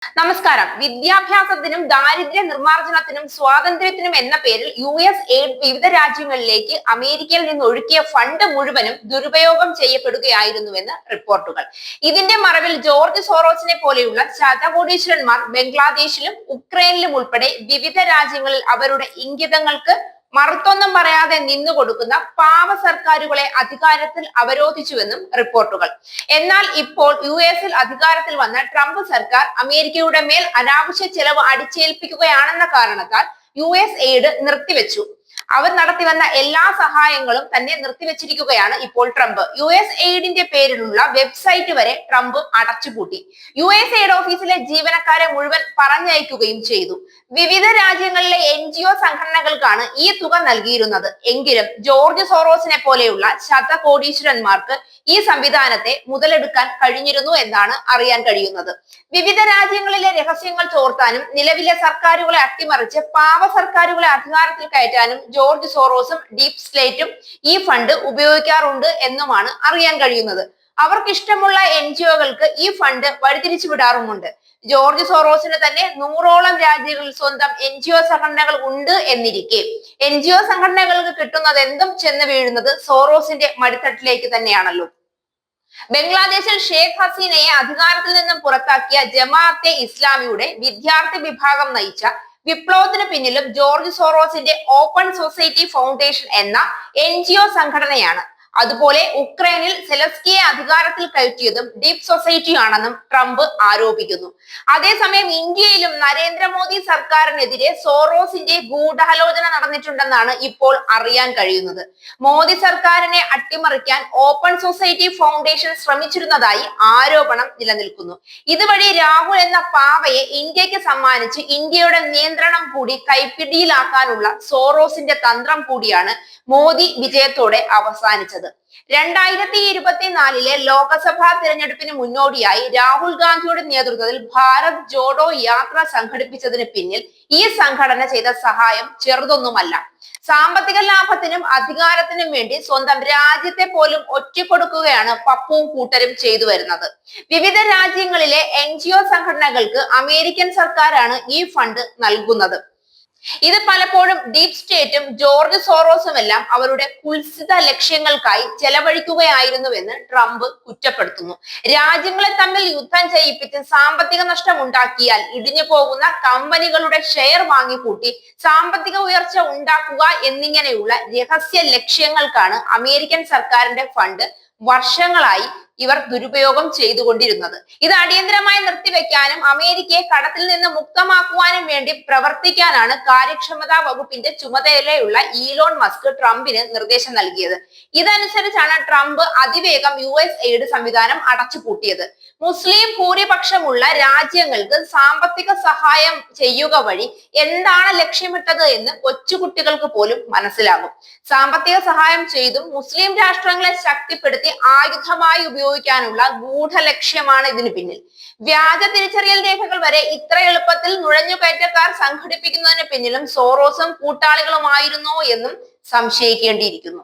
നമസ്കാരം. വിദ്യാഭ്യാസത്തിനും ദാരിദ്ര്യ നിർമ്മാർജ്ജനത്തിനും സ്വാതന്ത്ര്യത്തിനും എന്ന പേരിൽ എയ്ഡ് വിവിധ രാജ്യങ്ങളിലേക്ക് അമേരിക്കയിൽ നിന്ന് ഒഴുക്കിയ ഫണ്ട് മുഴുവനും ദുരുപയോഗം ചെയ്യപ്പെടുകയായിരുന്നുവെന്ന് റിപ്പോർട്ടുകൾ. ഇതിന്റെ മറവിൽ ജോർജ് സോറോസിനെ പോലെയുള്ള ശതകോടീശ്വരന്മാർ ബംഗ്ലാദേശിലും ഉക്രൈനിലും ഉൾപ്പെടെ വിവിധ രാജ്യങ്ങളിൽ അവരുടെ ഇംഗിതങ്ങൾക്ക് മറുത്തൊന്നും പറയാതെ നിന്നുകൊടുക്കുന്ന പാവ സർക്കാരുകളെ അധികാരത്തിൽ അവരോധിച്ചുവെന്നും റിപ്പോർട്ടുകൾ. എന്നാൽ ഇപ്പോൾ യുഎസിൽ അധികാരത്തിൽ വന്ന ട്രംപ് സർക്കാർ അമേരിക്കയുടെ മേൽ അനാവശ്യ ചെലവ് അടിച്ചേൽപ്പിക്കുകയാണെന്ന കാരണത്താൽ എയ്ഡ് നിർത്തിവെച്ചു. അവർ നടത്തിവന്ന എല്ലാ സഹായങ്ങളും തന്നെ നിർത്തിവെച്ചിരിക്കുകയാണ് ഇപ്പോൾ ട്രംപ്. എയ്ഡിന്റെ പേരിലുള്ള വെബ്സൈറ്റ് വരെ ട്രംപ് അടച്ചുപൂട്ടി. എയ്ഡ് ഓഫീസിലെ ജീവനക്കാരെ മുഴുവൻ പറഞ്ഞയക്കുകയും ചെയ്തു. വിവിധ രാജ്യങ്ങളിലെ NGO സംഘടനകൾക്കാണ് ഈ തുക നൽകിയിരുന്നത്. എങ്കിലും ജോർജ് സോറോസിനെ പോലെയുള്ള ശതകോടീശ്വരന്മാർക്ക് ഈ സംവിധാനത്തെ മുതലെടുക്കാൻ കഴിഞ്ഞിരുന്നു എന്നാണ് അറിയാൻ കഴിയുന്നത്. വിവിധ രാജ്യങ്ങളിലെ രഹസ്യങ്ങൾ ചോർത്താനും നിലവിലെ സർക്കാരുകളെ അട്ടിമറിച്ച് പാവ സർക്കാരുകളെ അധികാരത്തിൽ കയറ്റാനും ജോർജ് സോറോസും ഡീപ് സ്റ്റേറ്റും ഈ ഫണ്ട് ഉപയോഗിക്കാറുണ്ട് എന്നുമാണ് അറിയാൻ കഴിയുന്നത്. അവർക്ക് ഇഷ്ടമുള്ള NGO-കൾക്ക് ഈ ഫണ്ട് വഴിതിരിച്ചു വിടാറുമുണ്ട്. ജോർജ് സോറോസിന് തന്നെ 100ഓളം രാജ്യങ്ങളിൽ സ്വന്തം NGO സംഘടനകൾ ഉണ്ട് എന്നിരിക്കെ NGO സംഘടനകൾക്ക് കിട്ടുന്നത് എന്തും ചെന്ന് വീഴുന്നത് സോറോസിന്റെ മടിത്തട്ടിലേക്ക് തന്നെയാണല്ലോ. ബംഗ്ലാദേശിൽ ഷേഖ് ഹസീനയെ അധികാരത്തിൽ നിന്നും പുറത്താക്കിയ ജമാഅത്തെ ഇസ്ലാമിയുടെ വിദ്യാർത്ഥി വിഭാഗം നയിച്ച വിപ്ലവത്തിന് പിന്നിലും ജോർജ് സോറോസിന്റെ ഓപ്പൺ സൊസൈറ്റി ഫൗണ്ടേഷൻ എന്ന NGO സംഘടനയാണ്. അതുപോലെ ഉക്രൈനിൽ സെലസ്കിയെ അധികാരത്തിൽ കയറ്റിയതും ഡീപ് സൊസൈറ്റി ആണെന്നും ട്രംപ് ആരോപിക്കുന്നു. അതേസമയം ഇന്ത്യയിലും നരേന്ദ്രമോദി സർക്കാരിനെതിരെ സോറോസിന്റെ ഗൂഢാലോചന നടന്നിട്ടുണ്ടെന്നാണ് ഇപ്പോൾ അറിയാൻ കഴിയുന്നത്. മോദി സർക്കാരിനെ അട്ടിമറിക്കാൻ ഓപ്പൺ സൊസൈറ്റി ഫൗണ്ടേഷൻ ശ്രമിച്ചിരുന്നതായി ആരോപണം നിലനിൽക്കുന്നു. ഇതുവഴി രാഹുൽ എന്ന പാവയെ ഇന്ത്യക്ക് സമ്മാനിച്ച് ഇന്ത്യയുടെ നിയന്ത്രണം കൂടി കൈപ്പിടിയിലാക്കാനുള്ള സോറോസിന്റെ തന്ത്രം കൂടിയാണ് മോദി വിജയത്തോടെ അവസാനിച്ചത്. 2024 ലോക്സഭാ തിരഞ്ഞെടുപ്പിന് മുന്നോടിയായി രാഹുൽ ഗാന്ധിയുടെ നേതൃത്വത്തിൽ ഭാരത് ജോഡോ യാത്ര സംഘടിപ്പിച്ചതിന് പിന്നിൽ ഈ സംഘടന ചെയ്ത സഹായം ചെറുതൊന്നുമല്ല. സാമ്പത്തിക ലാഭത്തിനും അധികാരത്തിനും വേണ്ടി സ്വന്തം രാജ്യത്തെ പോലും ഒറ്റിക്കൊടുക്കുകയാണ് പപ്പുവും കൂട്ടരും ചെയ്തു വരുന്നത്. വിവിധ രാജ്യങ്ങളിലെ NGO സംഘടനകൾക്ക് അമേരിക്കൻ സർക്കാരാണ് ഈ ഫണ്ട് നൽകുന്നത്. ഇത് പലപ്പോഴും ഡീപ് സ്റ്റേറ്റും ജോർജ് സോറോസുമെല്ലാം അവരുടെ കുൽസിത ലക്ഷ്യങ്ങൾക്കായി ചെലവഴിക്കുകയായിരുന്നുവെന്ന് ട്രംപ് കുറ്റപ്പെടുത്തുന്നു. രാജ്യങ്ങളെ തമ്മിൽ യുദ്ധം ചെയ്യിപ്പിച്ച് സാമ്പത്തിക നഷ്ടം ഉണ്ടാക്കിയാൽ ഇടിഞ്ഞു പോകുന്ന കമ്പനികളുടെ ഷെയർ വാങ്ങിക്കൂട്ടി സാമ്പത്തിക ഉയർച്ച ഉണ്ടാക്കുക എന്നിങ്ങനെയുള്ള രഹസ്യ ലക്ഷ്യങ്ങൾക്കാണ് അമേരിക്കൻ സർക്കാരിന്റെ ഫണ്ട് വർഷങ്ങളായി ഇവർ ദുരുപയോഗം ചെയ്തുകൊണ്ടിരുന്നത്. ഇത് അടിയന്തരമായി നിർത്തിവെക്കാനും അമേരിക്കയെ കടത്തിൽ നിന്ന് മുക്തമാക്കുവാനും വേണ്ടി പ്രവർത്തിക്കാനാണ് കാര്യക്ഷമതാ വകുപ്പിന്റെ ചുമതലയുള്ള ഈലോൺ മസ്ക് ട്രംപിന് നിർദ്ദേശം നൽകിയത്. ഇതനുസരിച്ചാണ് ട്രംപ് അതിവേഗം എയ്ഡ് സംവിധാനം അടച്ചുപൂട്ടിയത്. മുസ്ലിം ഭൂരിപക്ഷമുള്ള രാജ്യങ്ങൾക്ക് സാമ്പത്തിക സഹായം ചെയ്യുക വഴി എന്താണ് ലക്ഷ്യമിട്ടത് എന്ന് കൊച്ചുകുട്ടികൾക്ക് പോലും മനസ്സിലാകും. സാമ്പത്തിക സഹായം ചെയ്തും മുസ്ലിം രാഷ്ട്രങ്ങളെ ശക്തിപ്പെടുത്തി ആയുധമായി ഉപയോഗിക്കാനുള്ള ഗൂഢലക്ഷ്യമാണ് ഇതിന് പിന്നിൽ. വ്യാജ തിരിച്ചറിയൽ രേഖകൾ വരെ ഇത്ര എളുപ്പത്തിൽ നുഴഞ്ഞുകയറ്റക്കാർ സംഘടിപ്പിക്കുന്നതിന് പിന്നിലും സോറോസും കൂട്ടാളികളുമായിരുന്നോ എന്നും സംശയിക്കേണ്ടിയിരിക്കുന്നു.